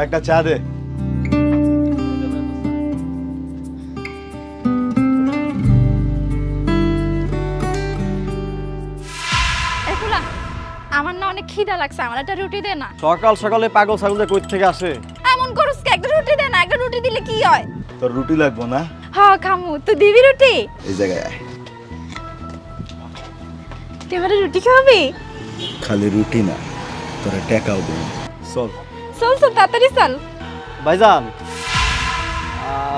একটা চা দে। আমার না অনেক খিদা লাগছে, আমার একটা রুটি দে না। সকাল সকালে পাগল ছাগলটা কই থেকে আসে? এমন করস কে? একটা রুটি দে না, একটা রুটি দিলে কি হয়? তোর রুটি লাগবো না? হ্যাঁ খামু। তুই দিবি রুটি? এই জায়গায় আয়। তুই আমার রুটি খাবি? খালি রুটি না, তোরা টাকাও দে। চল চল চল তাড়াতাড়ি চল। ভাইজান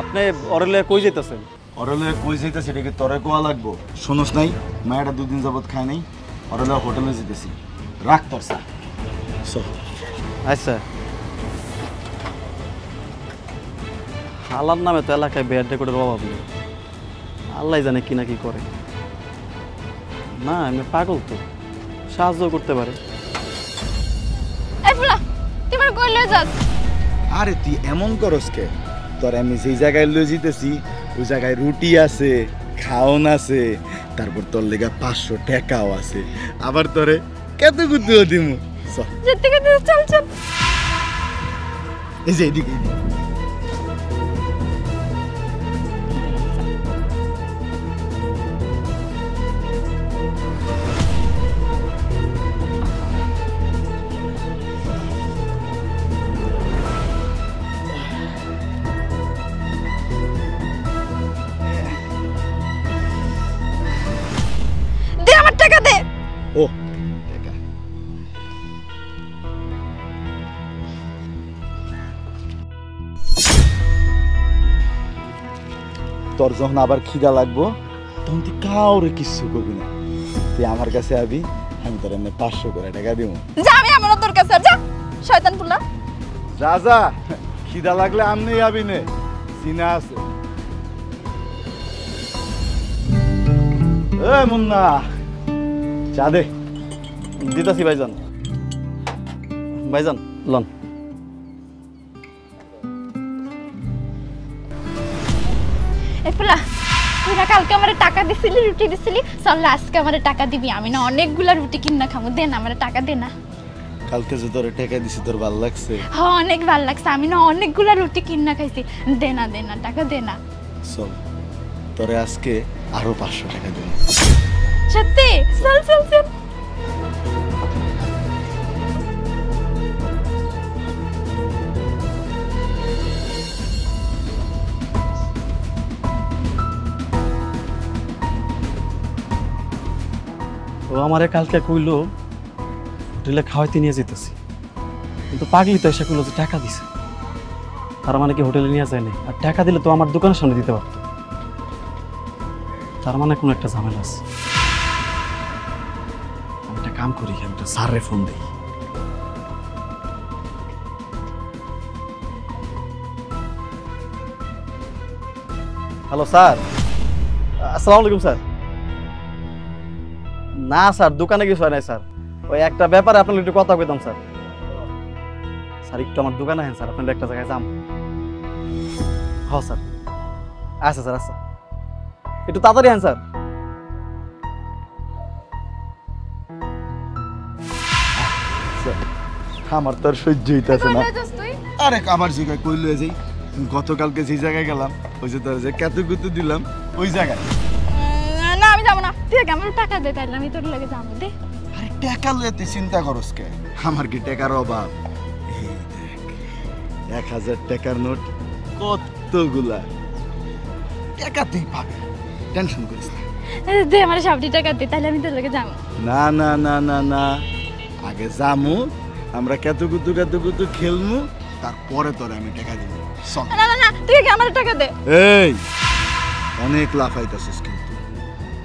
আপনি অরেলে কই যাইতেছেন? অরেলে কই যাইতেছি এটা কি তোরে কোয়া লাগবো? শুনোস নাই মায়েরা দুদিন যাবত খায় নাই, অরেলে হোটেলে যেতেছি। রাখ তোর চা। চল। আচ্ছা হালার নামে তো এলাকায় বেয়ার রেকর্ডের অভাব নেই, আল্লাহ জানে কি না কি করে। না আমি পাগল তো, সাহায্য করতে পারে। এই ফুলা তুই আমার কই লয়ে যাস? আরে তুই এমন করস কে? তোর আমি যেই জায়গায় লয়ে যেতেছি ওই জায়গায় রুটি আছে, খাওন আছে, তারপর তোর লেগা 500 টাকাও আছে, আবার তোরে কত কুতুও দিমু। চল যেতে যেতে চল চল। এই যে এদিকে দে আমার টাকা দে। ও তোর যখন আবার খিদা লাগবো তখন তুই কাউরে কিচ্ছু করবি না, তুই আমার কাছে আবি, আমি তোর এমনি 500 করে টাকা দিব। যা আমি আমার তোর কাছে যা শয়তান ফুলা। যা যা, খিদা লাগলে আমনি আবি নে, চিনা আছে। এ মুন্না চা দে। দিতাছি ভাইজান। ভাইজান লন। এই ফুলা তুই না কালকে আমারে টাকা দিছিলি, রুটি দিছিলি, চল আজকে আমারে টাকা দিবি। আমি না অনেকগুলা রুটি কিনা খামু। দে না আমারে টাকা দে না। কালকে যে তোর টাকা দিছি তোর ভালো লাগছে? হ্যাঁ অনেক ভালো লাগছে, আমি না অনেকগুলা রুটি কিনা খাইছি। দে না টাকা দে না। চল তোরে আজকে আরো 500 টাকা দেব। সত্যি? চল চল চল। ও আমারে কালকে কইলো হোটেলে খাওয়াইতে নিয়ে যেতেছি, কিন্তু পাগলি তো এসে কইলো যে টাকা দিছে। তার মানে কি হোটেলে নিয়ে যায় নাই? আর টাকা দিলে তো আমার দোকানের সামনে দিতে পারতো। তার মানে কোনো একটা ঝামেলা আছে। আমি একটা কাম করি, আমি একটা স্যারে ফোন দিই। হ্যালো স্যার, আসসালামু আলাইকুম স্যার। না স্যার দোকানে কিছু হয় নাই স্যার, ওই একটা ব্যাপারে আপনার একটু কথা কইতাম স্যার। স্যার একটু আমার দোকানে আছেন স্যার, আপনার একটা জায়গায় যাম। হ্যাঁ স্যার আচ্ছা স্যার, আচ্ছা একটু তাড়াতাড়ি আন স্যার। আমার তো আর সহ্য হইতাছে না। কই যাস তুই? আরে আমার জায়গায় কই লয়ে যাই? গতকালকে যে জায়গায় গেলাম ওই যে তোর যে কেতুকুতু দিলাম ওই জায়গায়। না আমি যাবো না, তুই আগে আমার টাকা দে, তাইলে আমি তোর লাগে যাবো। দে। আরে টাকা লয়ে তুই চিন্তা করস কে? আমার কি টাকার অভাব? এই দেখ 1000 টাকার নোট কতগুলা টাকা তুই পাবি, টেনশন করিস না। দে আমার সবটি টাকা দে, তাইলে আমি তোর লাগে যাবো। না না না না না, আগে যামু, আমরা কেতুকুতু খেলমু, তারপরে তোরে আমি টাকা দিব। চল। না না না তুই আগে আমার টাকা দে। এই অনেক লাফাইতাছিস কিন্তু,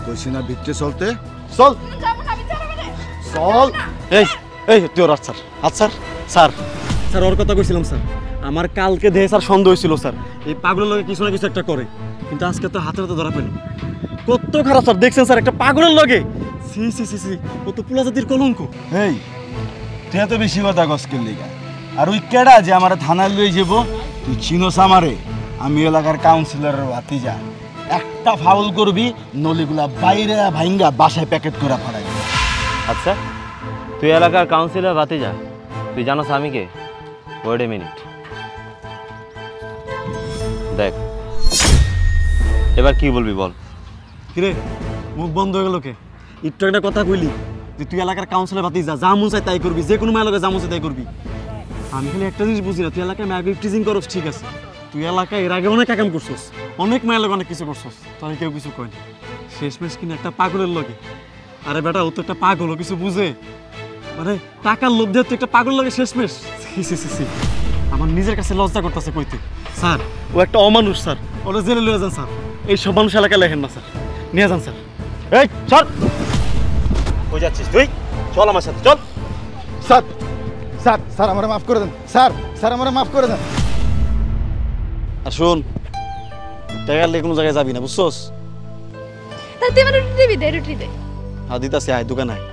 কইছি না ভিতরে চলতে। চল যাবো না, আমি যাবো না। চল। এই এই তুই ওর স্যার। আচ্ছা স্যার, স্যার ওর কথা কইছিলাম স্যার। আমার কালকে দেহে স্যার সন্দেহ হয়েছিল স্যার, এই পাগলের লগে কিছু না কিছু একটা করে, কিন্তু আজকে তো হাতে হাতে ধরা পেল। কত খারাপ স্যার, দেখছেন স্যার একটা পাগলের লগে? সি সি সি সি, কত পুলা জাতির কলঙ্ক। এই তুই এত বেশি কথা গসকের লিগা, আর ওই কেডা যে আমার থানায় লই যাব? তুই চিনোস আমারে? আমি এলাকার কাউন্সিলরের ভাতিজা। একটা ফাউল করবি নলিগুলা বাইরে ভাঙ্গা বাসায় প্যাকেট করে ফাড়াই দিব। আচ্ছা তুই এলাকার কাউন্সিলর ভাতিজা, তুই জানোস আমি কে? Wait a minute. দেখ এবার কি বলবি বল। কিরে মুখ বন্ধ হয়ে গেল কে? একটু একটা কথা কইলি যে তুই এলাকার কাউন্সিলর বাতি যা মন চাই তাই করবি, যে কোনো মেয়ের লগে যা মন চাই তাই করবি। আমি খালি একটা জিনিস বুঝি না, তুই এলাকায় মেয়েকে টিজিং করস ঠিক আছে, তুই এলাকায় এর আগে অনেক কাম করছিস, অনেক মেয়ের লগে অনেক কিছু করছিস, তাহলে কেউ কিছু কয় না। শেষমেশ কিনা একটা পাগলের লগে। আরে বেটা ও তো একটা পাগল, ও কিছু বুঝে? মানে টাকার লোভ দিয়ে তুই একটা পাগল লাগে শেষমেশ। সি সি সি সি, আমার নিজের কাছে লজ্জা করতেছে কইতে। স্যার ও একটা অমানুষ স্যার, ওরা জেলে লয়ে যান স্যার। এই সব মানুষ এলাকায় লেখেন না স্যার, নিয়ে যান স্যার। এই চল, কই যাচ্ছিস তুই? চল আমার সাথে চল। স্যার স্যার স্যার আমারে মাফ করে দেন স্যার, স্যার আমারে মাফ করে দেন। আর শোন, টাকার লেগে কোনো জায়গায় যাবি না বুঝছস? তা তুই আমার রুটি দিবি, দে রুটি দে। হ্যাঁ দিতাছি, আয় দোকানে আয়।